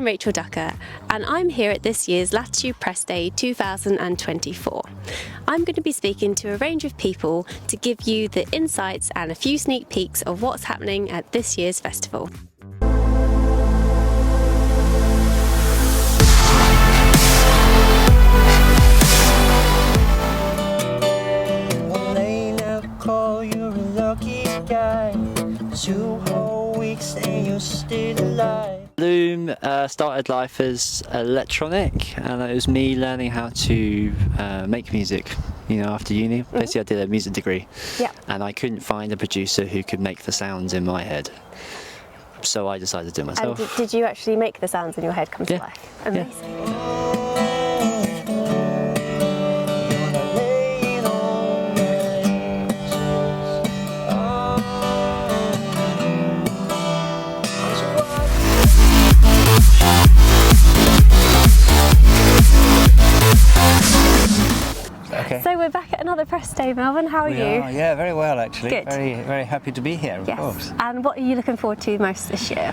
Rachel Ducker, and I'm here at this year's Latitude Press Day 2024. I'm going to be speaking to a range of people to give you the insights and a few sneak peeks of what's happening at this year's festival. You're a lucky guy. 2 whole weeks and you're still alive. Loom started life as electronic, and it was me learning how to make music, after uni. Basically I did a music degree, and I couldn't find a producer who could make the sounds in my head, so I decided to do it myself. And did you actually make the sounds in your head come to life? Amazing. Yeah. Okay. So we're back at another press day, Melvin. How are you? Yeah, very well actually. Good. Very, very happy to be here, of course. And what are you looking forward to most this year?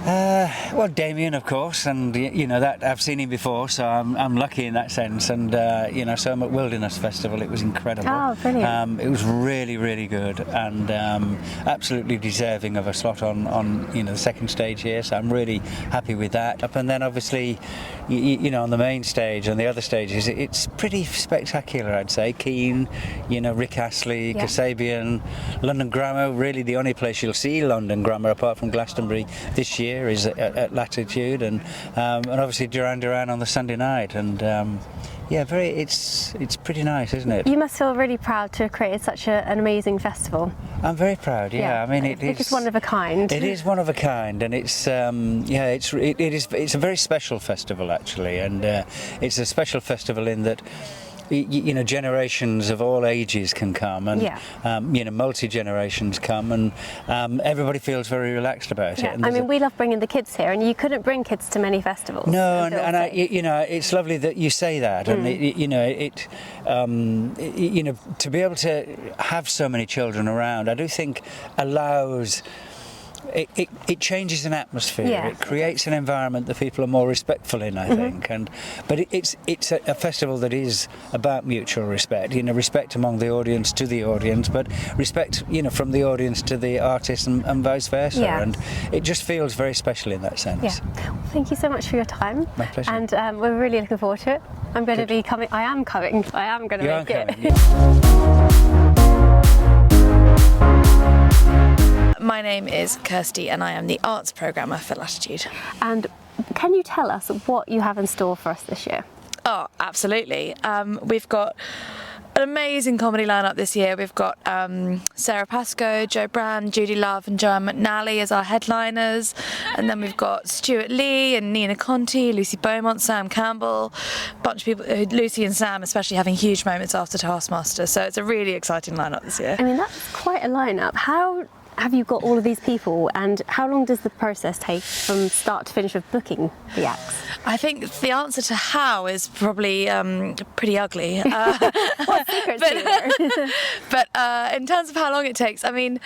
Well, Damian, of course, and that I've seen him before, so I'm lucky in that sense. And so I'm at Wilderness Festival. It was incredible. Oh, brilliant! It was really, really good, and absolutely deserving of a slot on the second stage here. So I'm really happy with that. And then obviously, on the main stage, on the other stages, it's pretty spectacular, I'd say. Keane, Rick Astley, Kasabian, London Grammar. Really, the only place you'll see London Grammar apart from Glastonbury this year is at Latitude, and obviously Duran Duran on the Sunday night, and it's pretty nice, isn't it? You must feel really proud to have created such an amazing festival. I'm very proud. Yeah. I mean, it's one of a kind. It is one of a kind, and it's a very special festival actually, and it's a special festival in that generations of all ages can come, and multi-generations come, and everybody feels very relaxed about it. And I mean, we love bringing the kids here, and you couldn't bring kids to many festivals. No, and it's lovely that you say that, and to be able to have so many children around, I do think allows. It changes an atmosphere. It creates an environment that people are more respectful in, I think. But it's a festival that is about mutual respect. Respect among the audience to the audience, but respect, from the audience to the artist, and vice versa. Yeah. And it just feels very special in that sense. Yeah. Well, thank you so much for your time. My pleasure. And we're really looking forward to it. I'm going to be coming. I am coming. I am going to make it. Yeah. My name is Kirsty, and I am the arts programmer for Latitude. And can you tell us what you have in store for us this year? Oh, absolutely. We've got an amazing comedy lineup this year. We've got Sarah Pascoe, Joe Brand, Judy Love and Joanne McNally as our headliners, and then we've got Stuart Lee and Nina Conti, Lucy Beaumont, Sam Campbell, a bunch of people, Lucy and Sam especially having huge moments after Taskmaster, so it's a really exciting lineup this year. I mean, that's quite a lineup. How have you got all of these people, and how long does the process take from start to finish of booking the acts? I think the answer to how is probably pretty ugly. What secrets do you know? But in terms of how long it takes, I mean,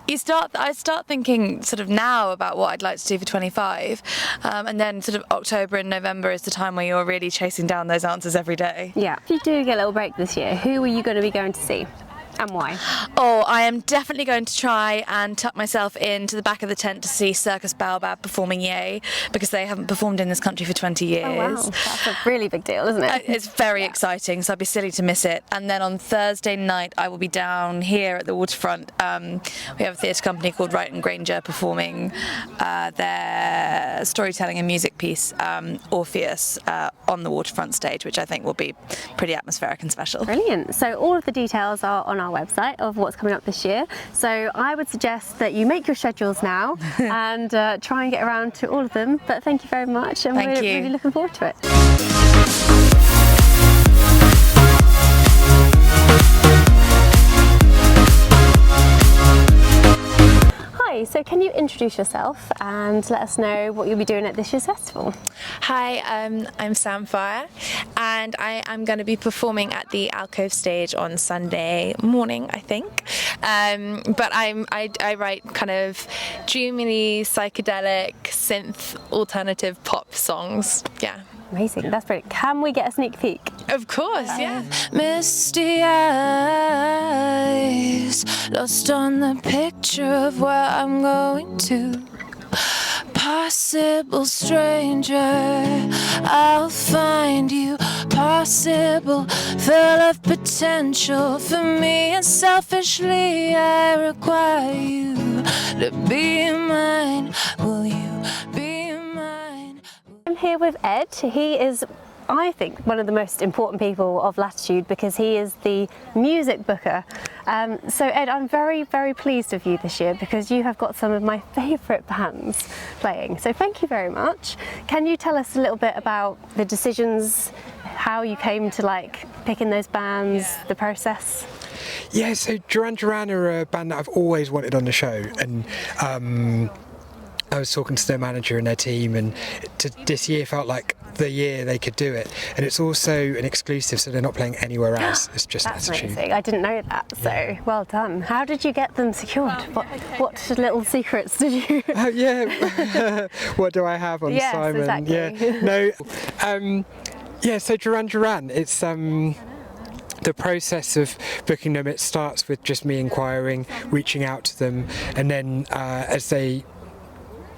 I start thinking sort of now about what I'd like to do for 25, and then sort of October and November is the time where you're really chasing down those answers every day. Yeah. If you do get a little break this year, who are you going to be going to see? And why? Oh, I am definitely going to try and tuck myself into the back of the tent to see Circus Baobab performing Yay, because they haven't performed in this country for 20 years. Oh wow, that's a really big deal, isn't it? It's very exciting, so I'd be silly to miss it. And then on Thursday night I will be down here at the waterfront. We have a theatre company called Wright and Granger performing their storytelling and music piece, Orpheus, on the waterfront stage, which I think will be pretty atmospheric and special. Brilliant. So all of the details are on our website of what's coming up this year, so I would suggest that you make your schedules now and try and get around to all of them. But thank you very much, and we're really looking forward to it. Hi, Okay, so can you introduce yourself and let us know what you'll be doing at this year's festival? Hi, I'm Sam Fire, and I am going to be performing at the Alcove stage on Sunday morning, I think. But I write kind of dreamy, psychedelic, synth, alternative pop songs. Yeah. Amazing, that's brilliant. Can we get a sneak peek? Of course, yeah. Misty eyes, lost on the picture of where I'm going to. Possible stranger, I'll find you. Possible, full of potential for me, and selfishly I require you to be mine. Will you be mine? I'm here with Ed. He is, I think, one of the most important people of Latitude because he is the music booker. So Ed, I'm very, very pleased with you this year because you have got some of my favourite bands playing. So thank you very much. Can you tell us a little bit about the decisions, how you came to picking those bands, the process? Yeah, so Duran Duran are a band that I've always wanted on the show, and I was talking to their manager and their team, and this year felt like the year they could do it. And it's also an exclusive, so they're not playing anywhere else. It's just That's Latitude. amazing. I didn't know that, so well done. How did you get them secured? What little secrets did you? Yeah. What do I have on yes, Simon? Exactly. Yeah. No. Yeah. So Duran Duran. It's the process of booking them. It starts with just me inquiring, reaching out to them, and then as they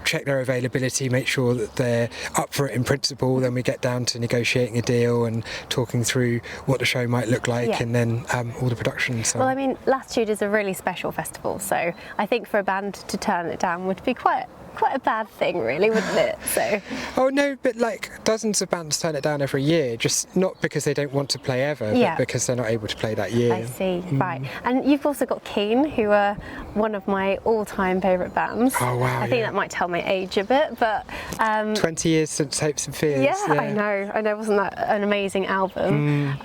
check their availability, make sure that they're up for it in principle, then we get down to negotiating a deal and talking through what the show might look like, and then all the production. So. Well, I mean, Latitude is a really special festival, so I think for a band to turn it down would be quite a bad thing, really, wouldn't it? So. Oh no, but dozens of bands turn it down every year, just not because they don't want to play ever, but because they're not able to play that year. I see, right. And you've also got Keen, who are one of my all-time favourite bands. Oh wow! I think that might tell my age a bit, but 20 years since Hopes and Fears. Yeah, I know. Wasn't that an amazing album?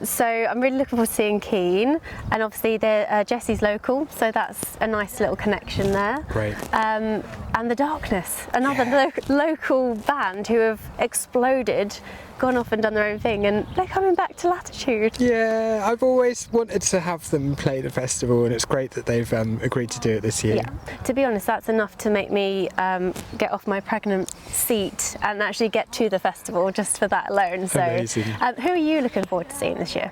So I'm really looking forward to seeing Keen, and obviously Jesse's local, so that's a nice little connection there. Great. And The Darkness, another local band who have exploded, gone off and done their own thing, and they're coming back to Latitude. Yeah, I've always wanted to have them play the festival, and it's great that they've agreed to do it this year. Yeah, to be honest, that's enough to make me get off my pregnant seat and actually get to the festival just for that alone. So, amazing. Who are you looking forward to seeing this year?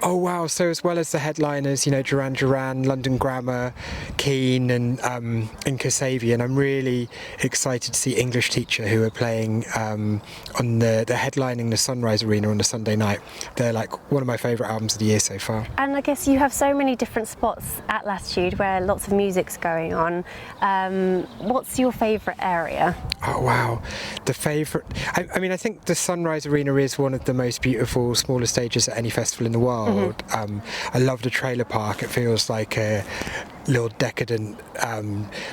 Oh wow! So as well as the headliners, Duran Duran, London Grammar, Keen, and Kasabian, I'm really excited to see English Teacher, who are playing on the headlining the Sunrise Arena on the Sunday night. They're one of my favourite albums of the year so far. And I guess you have so many different spots at Latitude where lots of music's going on. What's your favourite area? Oh wow, the favourite. I mean, I think the Sunrise Arena is one of the most beautiful, smaller stages at any festival in the world. I love the trailer park. It feels like a little decadent,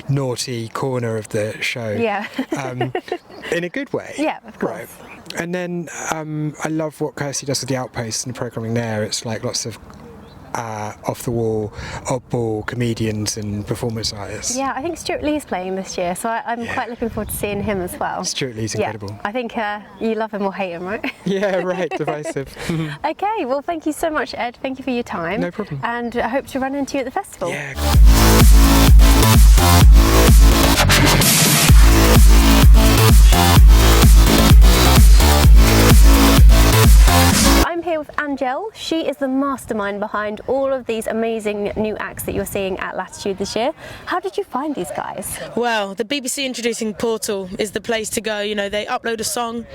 naughty corner of the show. Yeah. In a good way. Yeah, of course. Right. And then I love what Kirsty does with the Outposts and the programming there. It's lots of off-the-wall, oddball comedians and performance artists. Yeah, I think Stuart Lee's playing this year, so I'm quite looking forward to seeing him as well. Stuart Lee's incredible. Yeah, I think you love him or hate him, right? Yeah, right, divisive. Okay, well, thank you so much, Ed. Thank you for your time. No problem. And I hope to run into you at the festival. Yeah. I'm here with Angel. She is the mastermind behind all of these amazing new acts that you're seeing at Latitude this year. How did you find these guys? Well, the BBC Introducing Portal is the place to go. They upload a song,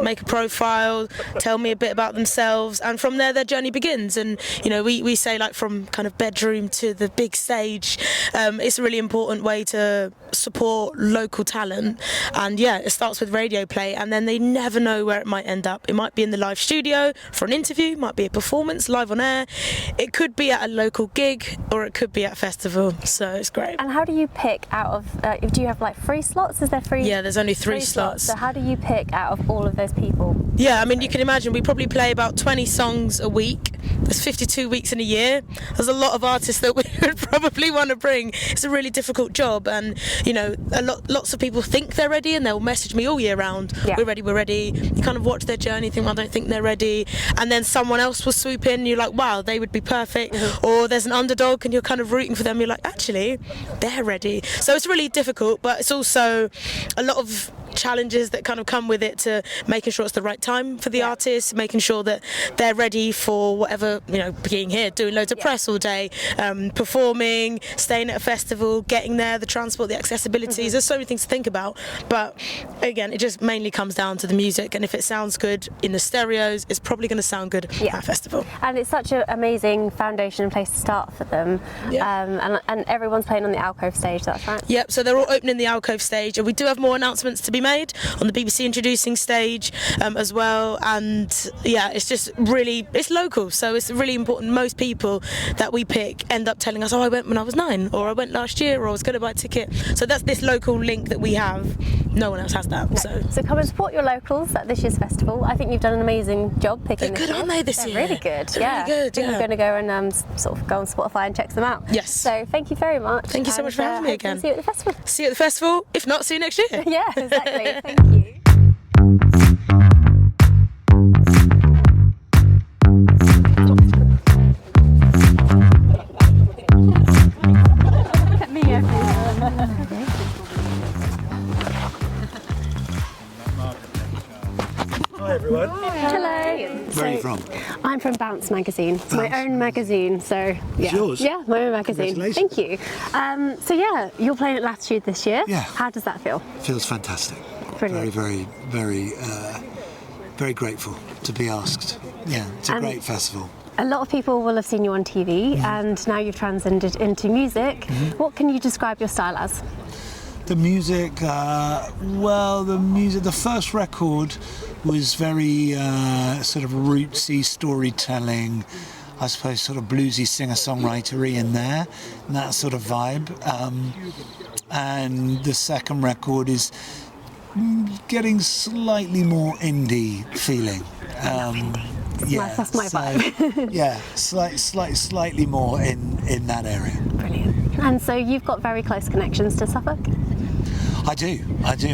make a profile, tell me a bit about themselves, and from there their journey begins. And we say from kind of bedroom to the big stage. It's a really important way to support local talent. And yeah, it starts with radio play, and then they never know where it might end up. It might be in the live studio for an interview, might be a performance live on air, it could be at a local gig, or it could be at a festival, so it's great. And how do you pick out of, do you have free slots? Is there free? Yeah, there's only three slots. So how do you pick out of all of those people? Yeah, I mean, you can imagine we probably play about 20 songs a week, there's 52 weeks in a year. There's a lot of artists that we would probably want to bring. It's a really difficult job, and you know, lots of people think they're ready and they'll message me all year round. We're ready. You kind of watch their journey, think, well, I don't think they're ready, and then someone else will swoop in and you're like, wow, they would be perfect. Or there's an underdog and you're kind of rooting for them, you're like, actually they're ready. So it's really difficult, but it's also a lot of challenges that kind of come with it, to making sure it's the right time for the artist, making sure that they're ready for whatever, you know, being here, doing loads of press all day, performing, staying at a festival, getting there, the transport, the accessibilities. There's so many things to think about, but again, it just mainly comes down to the music, and if it sounds good in the stereos, it's probably going to sound good at a festival. And it's such an amazing foundation and place to start for them. And everyone's playing on the Alcove stage, that's right? Yep, so they're all opening the Alcove stage, and we do have more announcements to be made on the BBC Introducing stage as well. And yeah, it's just really, it's local, so it's really important. Most people that we pick end up telling us, oh, I went when I was 9, or I went last year, or I was going to buy a ticket. So that's this local link that we have. No one else has that. No. So come and support your locals at this year's festival. I think you've done an amazing job picking They're good, aren't they, this year? They're really good. They're really good, I'm going to go and sort of go on Spotify and check them out. Yes. So thank you very much. Thank you so much for having me again. See you at the festival. See you at the festival. If not, see you next year. Yeah, exactly. Thank you. Hi everyone. Hello. Where are you from? I'm from Bounce magazine. It's my own magazine, so yeah. It's yours? Yeah, my own magazine. Congratulations. Thank you. So yeah, you're playing at Latitude this year. Yeah. How does that feel? Feels fantastic. Brilliant. Very grateful to be asked. Yeah, it's a great festival. A lot of people will have seen you on TV, and now you've transcended into music. What can you describe your style as? The music, the first record was very sort of rootsy storytelling, I suppose sort of bluesy singer-songwritery in there, and that sort of vibe. And the second record is getting slightly more indie feeling. That's my vibe. Yeah, slightly more in that area. Brilliant. And so you've got very close connections to Suffolk? I do.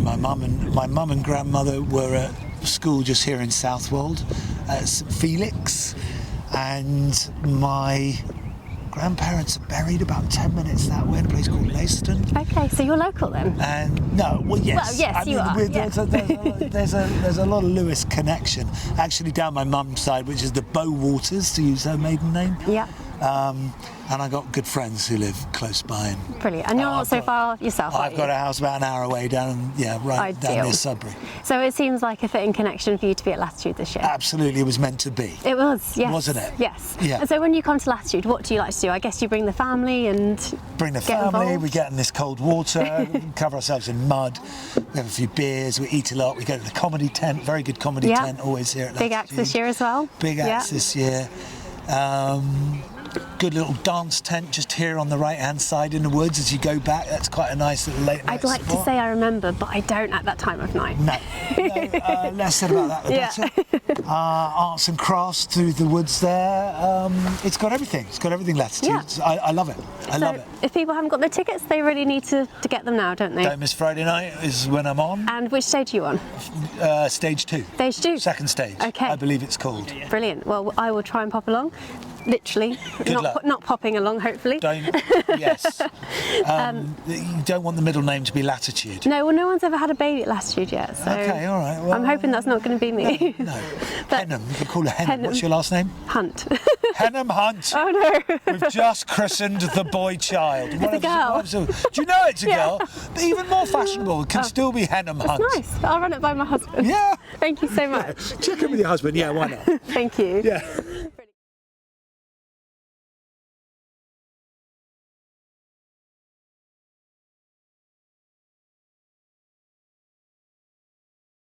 My mum and grandmother were at school just here in Southwold at St Felix, and my grandparents are buried about 10 minutes that way in a place called Leiston. Okay, so you're local then? And no, well, yes. Well, yes, you are. There's a lot of Lewis connection. Actually, down my mum's side, which is the Bowwaters, to use her maiden name. Yeah. And I got good friends who live close by. And brilliant. And you're not so far yourself, I've got a house about an hour away down near Sudbury. So it seems like a fitting connection for you to be at Latitude this year. Absolutely, it was meant to be. It was, yes. Wasn't it? Yes. Yeah. And so when you come to Latitude, what do you like to do? I guess you bring the family and we get in this cold water, cover ourselves in mud, we have a few beers, we eat a lot, we go to the comedy tent, very good comedy tent always here at Latitude. Big acts this year as well? Big acts this year. Good little dance tent just here on the right hand side in the woods as you go back. That's quite a nice little late night I'd like spot. to say I remember, but I don't at that time of night. No, less said about that the better. Arts and crafts through the woods there. It's got everything. It's got everything Latitude. Yeah. I love it. I love it. If people haven't got their tickets, they really need to get them now, don't they? Don't miss Friday night is when I'm on. And which stage are you on? Stage 2. Stage 2? Second stage. Okay. I believe it's called. Brilliant. Well, I will try and pop along. Literally. Good luck. Not popping along, hopefully. Yes. You don't want the middle name to be Latitude. No, well, no one's ever had a baby at Latitude yet, so... Okay, all right. Well, I'm hoping that's not going to be me. No. Henham. You can call her Henham. What's your last name? Hunt. Henham Hunt. Oh, no. We've just christened the boy child. It's a girl. Do you know it's a girl? But even more fashionable. It can still be Henham Hunt. That's nice. I'll run it by my husband. Yeah. Thank you so much. Check in with your husband. Yeah, why not? Thank you. Yeah.